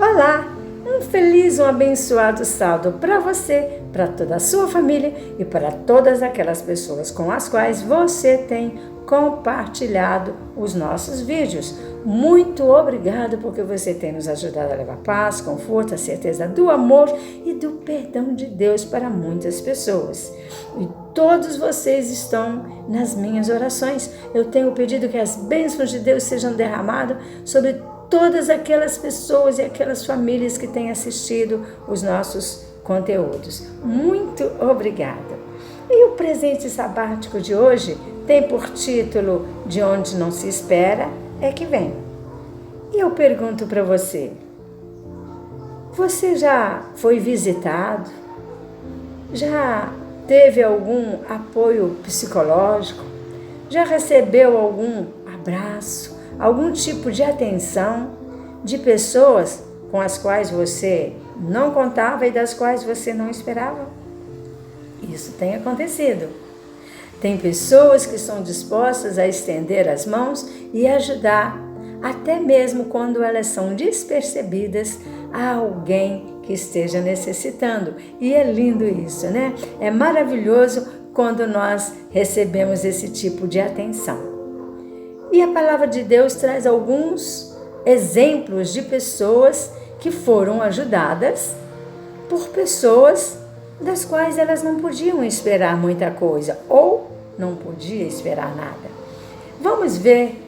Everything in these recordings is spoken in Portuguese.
Vá lá, um feliz, um abençoado sábado para você, para toda a sua família e para todas aquelas pessoas com as quais você tem compartilhado os nossos vídeos. Muito obrigado porque você tem nos ajudado a levar paz, conforto, a certeza do amor e do perdão de Deus para muitas pessoas. E todos vocês estão nas minhas orações. Eu tenho pedido que as bênçãos de Deus sejam derramadas sobre todas aquelas pessoas e aquelas famílias que têm assistido os nossos conteúdos. Muito obrigada. E o presente sabático de hoje tem por título De Onde Não Se Espera é que Vem. E eu pergunto para você, você já foi visitado? Já teve algum apoio psicológico? Já recebeu algum abraço? Algum tipo de atenção de pessoas com as quais você não contava e das quais você não esperava? Isso tem acontecido. Tem pessoas que são dispostas a estender as mãos e ajudar, até mesmo quando elas são despercebidas, a alguém que esteja necessitando. E é lindo isso, né? É maravilhoso quando nós recebemos esse tipo de atenção. E a palavra de Deus traz alguns exemplos de pessoas que foram ajudadas por pessoas das quais elas não podiam esperar muita coisa ou não podia esperar nada. Vamos ver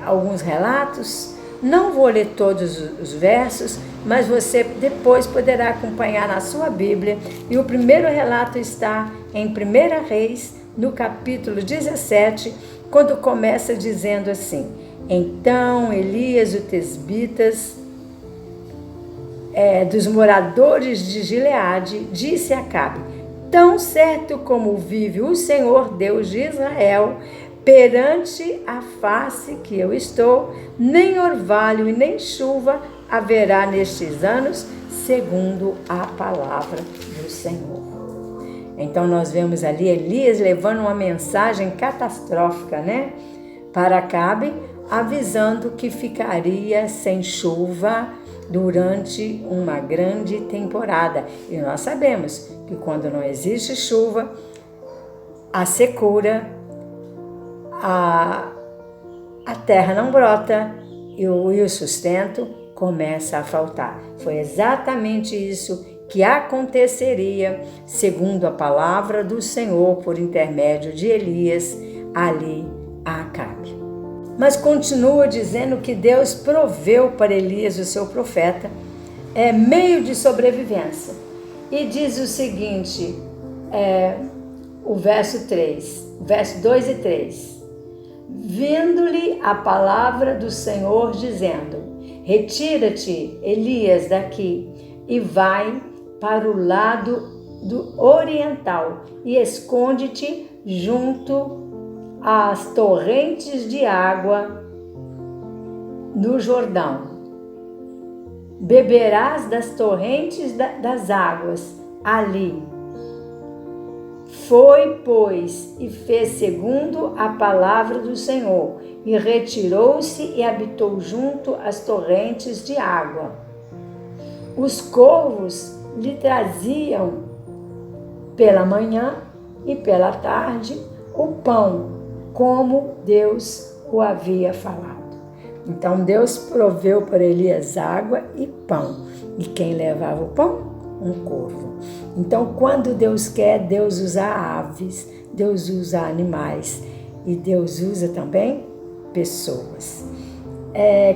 alguns relatos. Não vou ler todos os versos, mas você depois poderá acompanhar na sua Bíblia. E o primeiro relato está em 1 Reis, no capítulo 17, quando começa dizendo assim: Então Elias, o tesbitas, dos moradores de Gileade, disse a Acabe: Tão certo como vive o Senhor Deus de Israel, perante a face que eu estou, nem orvalho e nem chuva haverá nestes anos, segundo a palavra do Senhor. Então nós vemos ali Elias levando uma mensagem catastrófica, né, para Acabe, avisando que ficaria sem chuva durante uma grande temporada. E nós sabemos que quando não existe chuva, a secura, a terra não brota e o sustento começa a faltar. Foi exatamente isso que aconteceria, segundo a palavra do Senhor, por intermédio de Elias, ali a Acabe. Mas continua dizendo que Deus proveu para Elias, o seu profeta, meio de sobrevivência. E diz o seguinte, o verso 2 e 3. Vindo-lhe a palavra do Senhor, dizendo: Retira-te, Elias, daqui, e vai para o lado do oriental, e esconde-te junto às torrentes de água do Jordão. Beberás das torrentes das águas ali. Foi, pois, e fez segundo a palavra do Senhor, e retirou-se e habitou junto às torrentes de água. Os corvos lhe traziam pela manhã e pela tarde o pão, como Deus o havia falado. Então Deus proveu para Elias água e pão. E quem levava o pão? Um corvo. Então, quando Deus quer, Deus usa aves, Deus usa animais e Deus usa também pessoas.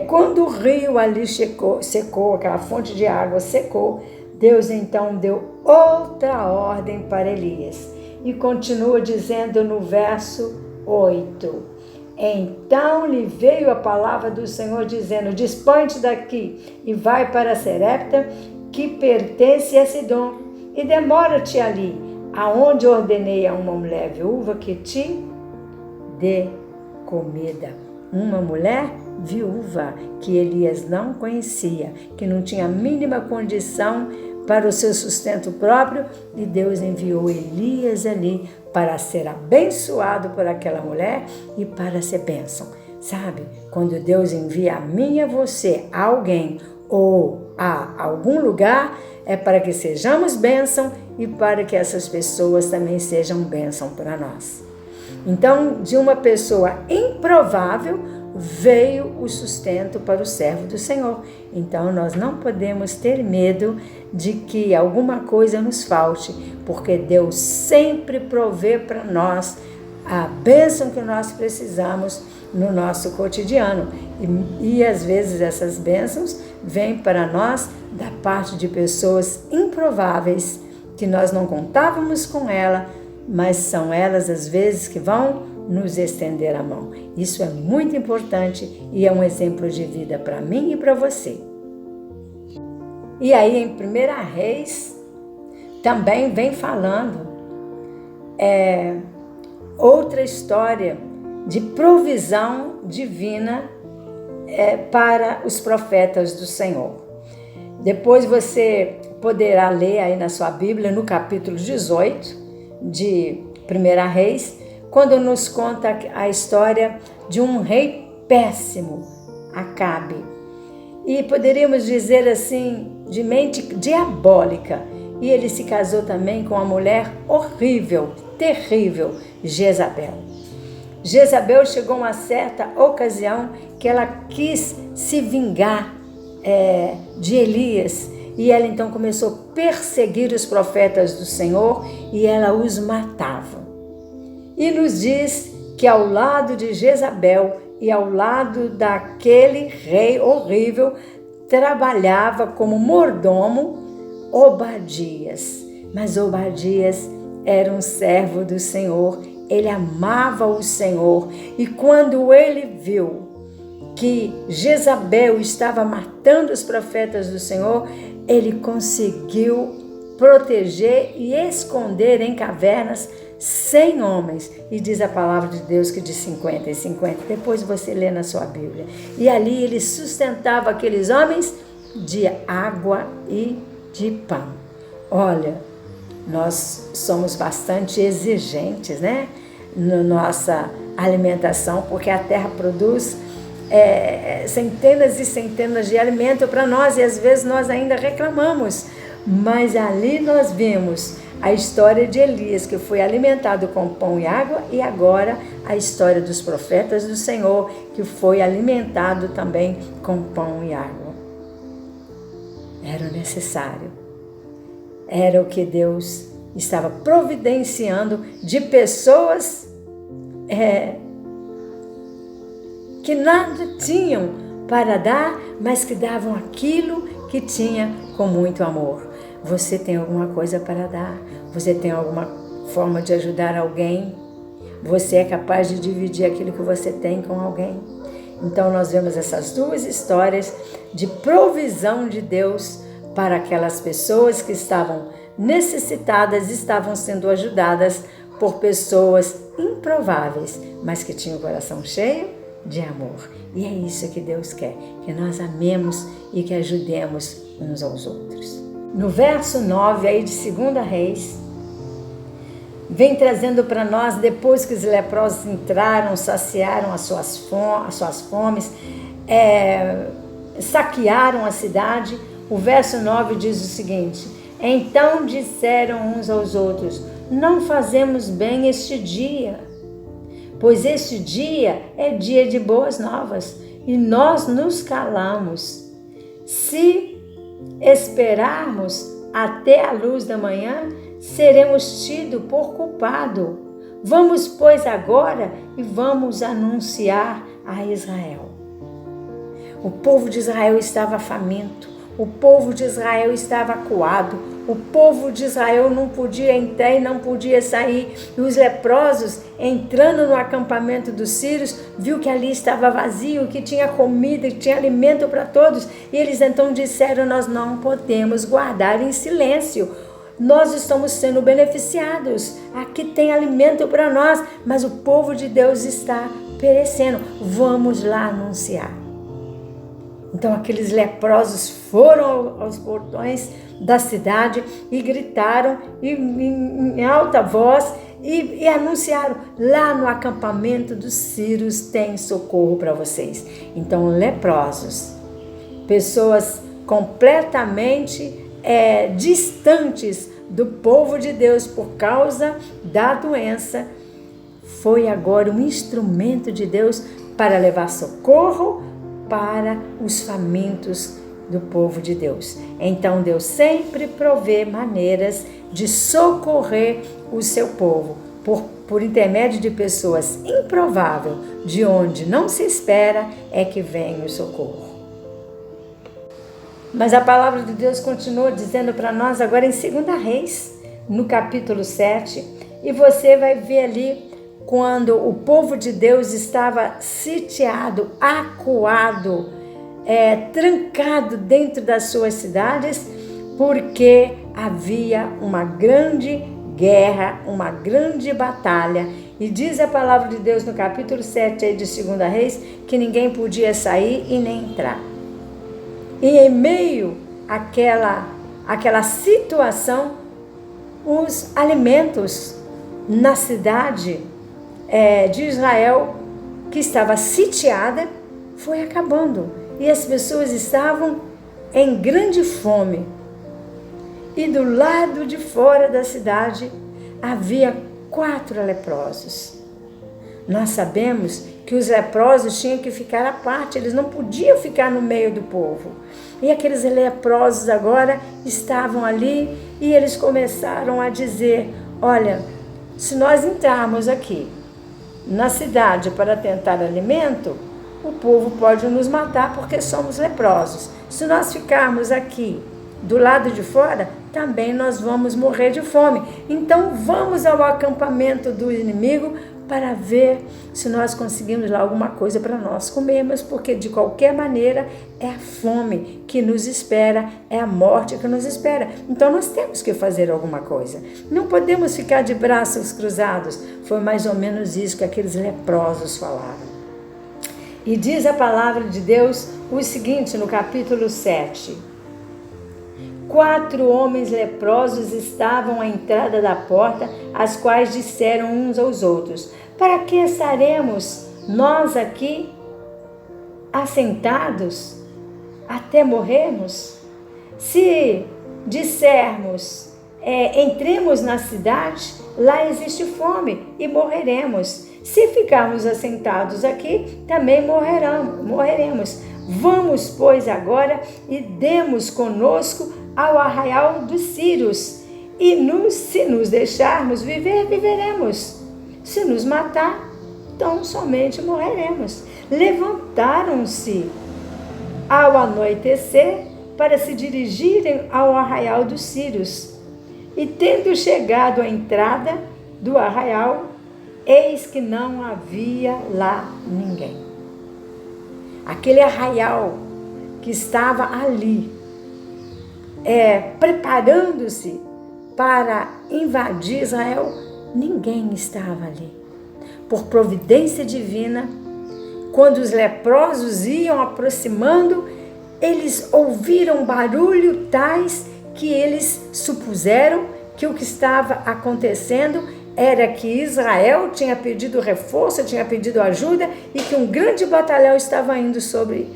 Quando o rio ali secou, aquela fonte de água secou, Deus então deu outra ordem para Elias. E continua dizendo no verso 8: Então lhe veio a palavra do Senhor dizendo: Dispõe-te daqui e vai para Serepta, que pertence a Sidom, e demora-te ali, aonde ordenei a uma mulher viúva que te dê comida. Uma mulher viúva que Elias não conhecia, que não tinha a mínima condição para o seu sustento próprio, e Deus enviou Elias ali para ser abençoado por aquela mulher e para ser bênção. Sabe, quando Deus envia a mim e a você alguém ou a algum lugar, é para que sejamos bênção e para que essas pessoas também sejam bênção para nós. Então, de uma pessoa improvável, veio o sustento para o servo do Senhor. Então, nós não podemos ter medo de que alguma coisa nos falte, porque Deus sempre provê para nós a bênção que nós precisamos no nosso cotidiano. E às vezes essas bênçãos vêm para nós da parte de pessoas improváveis, que nós não contávamos com ela, mas são elas às vezes que vão nos estender a mão. Isso é muito importante e é um exemplo de vida para mim e para você. E aí em 1 Reis também vem falando outra história de provisão divina para os profetas do Senhor. Depois você poderá ler aí na sua Bíblia, no capítulo 18 de 1 Reis, quando nos conta a história de um rei péssimo, Acabe. E poderíamos dizer assim, de mente diabólica. E ele se casou também com uma mulher horrível, terrível, Jezabel. Jezabel chegou a uma certa ocasião que ela quis se vingar de Elias, e ela então começou a perseguir os profetas do Senhor e ela os matava. E nos diz que ao lado de Jezabel e ao lado daquele rei horrível trabalhava como mordomo Obadias. Mas Obadias era um servo do Senhor, ele amava o Senhor, e quando ele viu que Jezabel estava matando os profetas do Senhor, ele conseguiu proteger e esconder em cavernas 100 homens, e diz a palavra de Deus que de 50 em 50, depois você lê na sua Bíblia, e ali ele sustentava aqueles homens de água e de pão. Olha, nós somos bastante exigentes, né, na nossa alimentação, porque a terra produz centenas e centenas de alimento para nós, e às vezes nós ainda reclamamos, mas ali nós vimos a história de Elias, que foi alimentado com pão e água, e agora a história dos profetas do Senhor, que foi alimentado também com pão e água. Era o necessário, era o que Deus estava providenciando de pessoas que nada tinham para dar, mas que davam aquilo que tinha com muito amor. Você tem alguma coisa para dar? Você tem alguma forma de ajudar alguém? Você é capaz de dividir aquilo que você tem com alguém? Então nós vemos essas duas histórias de provisão de Deus para aquelas pessoas que estavam necessitadas, estavam sendo ajudadas por pessoas improváveis, mas que tinham o coração cheio de amor. E é isso que Deus quer, que nós amemos e que ajudemos uns aos outros. No verso 9 aí de 2 Reis, vem trazendo para nós, depois que os leprosos entraram, saciaram as suas fomes, saquearam a cidade, o verso 9 diz o seguinte: então disseram uns aos outros, não fazemos bem este dia, pois este dia é dia de boas novas, e nós nos calamos. Se esperarmos até a luz da manhã, seremos tidos por culpado. Vamos, pois, agora e vamos anunciar a Israel. O povo de Israel estava faminto, o povo de Israel estava acuado, o povo de Israel não podia entrar e não podia sair. E os leprosos, entrando no acampamento dos sírios, viu que ali estava vazio, que tinha comida, que tinha alimento para todos. E eles então disseram, nós não podemos guardar em silêncio. Nós estamos sendo beneficiados. Aqui tem alimento para nós, mas o povo de Deus está perecendo. Vamos lá anunciar. Então aqueles leprosos foram aos portões da cidade e gritaram em alta voz e anunciaram, lá no acampamento dos sírios tem socorro para vocês. Então leprosos, pessoas completamente distantes do povo de Deus por causa da doença, foi agora um instrumento de Deus para levar socorro para os famintos do povo de Deus. Então Deus sempre provê maneiras de socorrer o seu povo por intermédio de pessoas improváveis, de onde não se espera é que vem o socorro. Mas a palavra de Deus continua dizendo para nós agora em 2 Reis, no capítulo 7, e você vai ver ali quando o povo de Deus estava sitiado, acuado, trancado dentro das suas cidades, porque havia uma grande guerra, uma grande batalha. E diz a palavra de Deus no capítulo 7 aí de 2 Reis, que ninguém podia sair e nem entrar. E em meio àquela situação, os alimentos na cidade de Israel, que estava sitiada, foi acabando. E as pessoas estavam em grande fome. E do lado de fora da cidade havia 4 leprosos. Nós sabemos que os leprosos tinham que ficar à parte, eles não podiam ficar no meio do povo. E aqueles leprosos agora estavam ali e eles começaram a dizer: olha, se nós entrarmos aqui na cidade para tentar alimento, o povo pode nos matar porque somos leprosos. Se nós ficarmos aqui do lado de fora, também nós vamos morrer de fome. Então vamos ao acampamento do inimigo para ver se nós conseguimos lá alguma coisa para nós comermos, porque de qualquer maneira é a fome que nos espera, é a morte que nos espera. Então nós temos que fazer alguma coisa. Não podemos ficar de braços cruzados. Foi mais ou menos isso que aqueles leprosos falaram. E diz a palavra de Deus o seguinte no capítulo 7. 4 homens leprosos estavam à entrada da porta, as quais disseram uns aos outros: para que estaremos nós aqui assentados até morrermos? Se dissermos, entremos na cidade, lá existe fome e morreremos. Se ficarmos assentados aqui, também morreremos. Vamos, pois, agora e demos conosco ao arraial dos sírios, e se nos deixarmos viver, viveremos. Se nos matar, tão somente morreremos. Levantaram-se ao anoitecer para se dirigirem ao arraial dos sírios. E tendo chegado à entrada do arraial, eis que não havia lá ninguém. Aquele arraial que estava ali, preparando-se para invadir Israel, ninguém estava ali. Por providência divina, quando os leprosos iam aproximando, eles ouviram barulho tais que eles supuseram que o que estava acontecendo era que Israel tinha pedido reforço, tinha pedido ajuda e que um grande batalhão estava indo sobre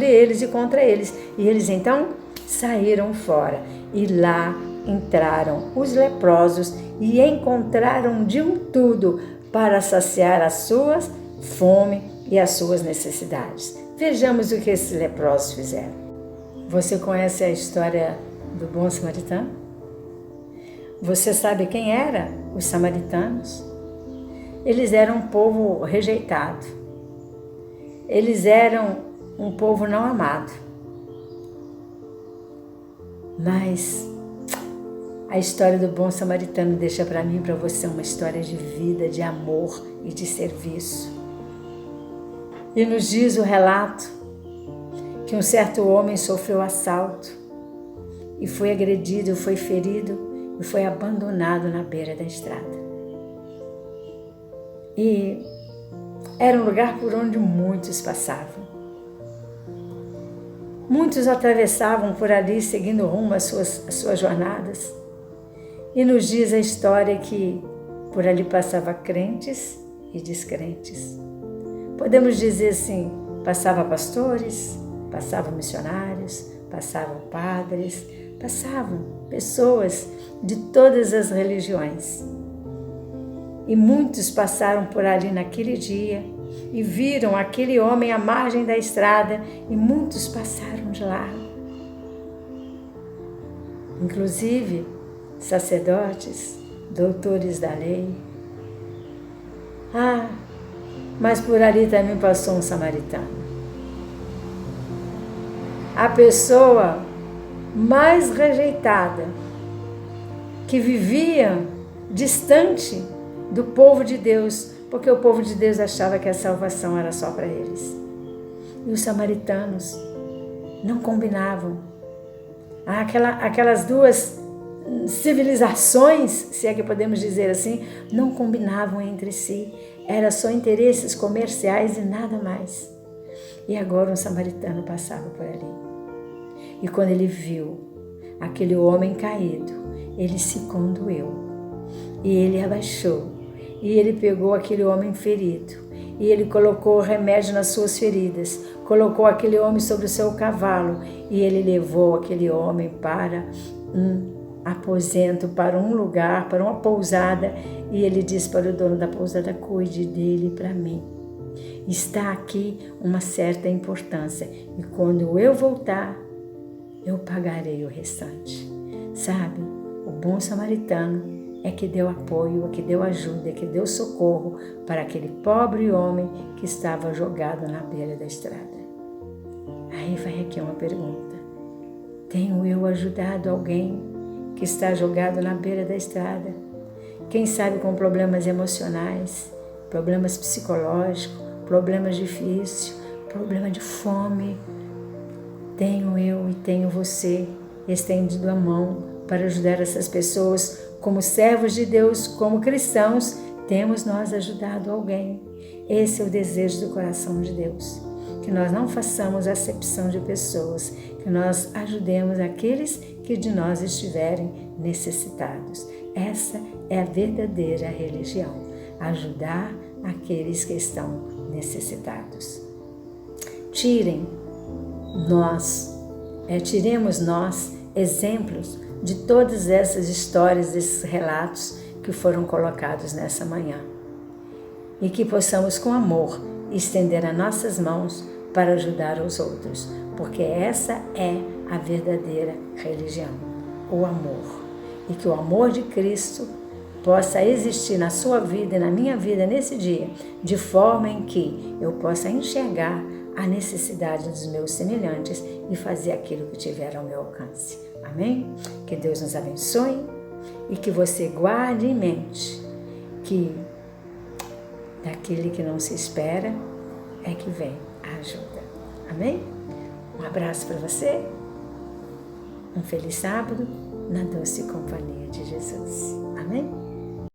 eles e contra eles. E eles então saíram fora e lá entraram os leprosos e encontraram de um tudo para saciar a sua fome e as suas necessidades. Vejamos o que esses leprosos fizeram. Você conhece a história do bom samaritano? Você sabe quem eram os samaritanos? Eles eram um povo rejeitado. Eles eram um povo não amado. Mas a história do bom samaritano deixa para mim e para você uma história de vida, de amor e de serviço. E nos diz o relato que um certo homem sofreu assalto e foi agredido, foi ferido e foi abandonado na beira da estrada. E era um lugar por onde muitos passavam. Muitos atravessavam por ali seguindo rumo às suas jornadas. E nos diz a história que por ali passava crentes e descrentes. Podemos dizer assim, passava pastores, passavam missionários, passavam padres, passavam pessoas de todas as religiões. E muitos passaram por ali naquele dia e viram aquele homem à margem da estrada, e muitos passaram de lá. Inclusive sacerdotes, doutores da lei. Mas por ali também passou um samaritano. A pessoa mais rejeitada, que vivia distante do povo de Deus, porque o povo de Deus achava que a salvação era só para eles. E os samaritanos não combinavam. Aquelas duas civilizações, se é que podemos dizer assim, não combinavam entre si. Era só interesses comerciais e nada mais. E agora um samaritano passava por ali. E quando ele viu aquele homem caído, ele se condoeu. E ele abaixou. E ele pegou aquele homem ferido. E ele colocou remédio nas suas feridas. Colocou aquele homem sobre o seu cavalo. E ele levou aquele homem para um aposento, para um lugar, para uma pousada. E ele disse para o dono da pousada: cuide dele para mim. Está aqui uma certa importância. E quando eu voltar, eu pagarei o restante. Sabe, o bom samaritano é que deu apoio, é que deu ajuda, é que deu socorro para aquele pobre homem que estava jogado na beira da estrada. Aí vai aqui uma pergunta: tenho eu ajudado alguém que está jogado na beira da estrada? Quem sabe com problemas emocionais, problemas psicológicos, problemas difíceis, problema de fome. Tenho eu e tenho você estendido a mão para ajudar essas pessoas. Como servos de Deus, como cristãos, temos nós ajudado alguém. Esse é o desejo do coração de Deus. Que nós não façamos acepção de pessoas, que nós ajudemos aqueles que de nós estiverem necessitados. Essa é a verdadeira religião, ajudar aqueles que estão necessitados. Tiremos nós exemplos de todas essas histórias, desses relatos que foram colocados nessa manhã. E que possamos com amor estender as nossas mãos para ajudar os outros, porque essa é a verdadeira religião, o amor. E que o amor de Cristo possa existir na sua vida e na minha vida nesse dia, de forma em que eu possa enxergar a necessidade dos meus semelhantes e fazer aquilo que tiver ao meu alcance. Amém? Que Deus nos abençoe e que você guarde em mente que daquele que não se espera é que vem a ajuda. Amém? Um abraço para você. Um feliz sábado na doce companhia de Jesus. Amém?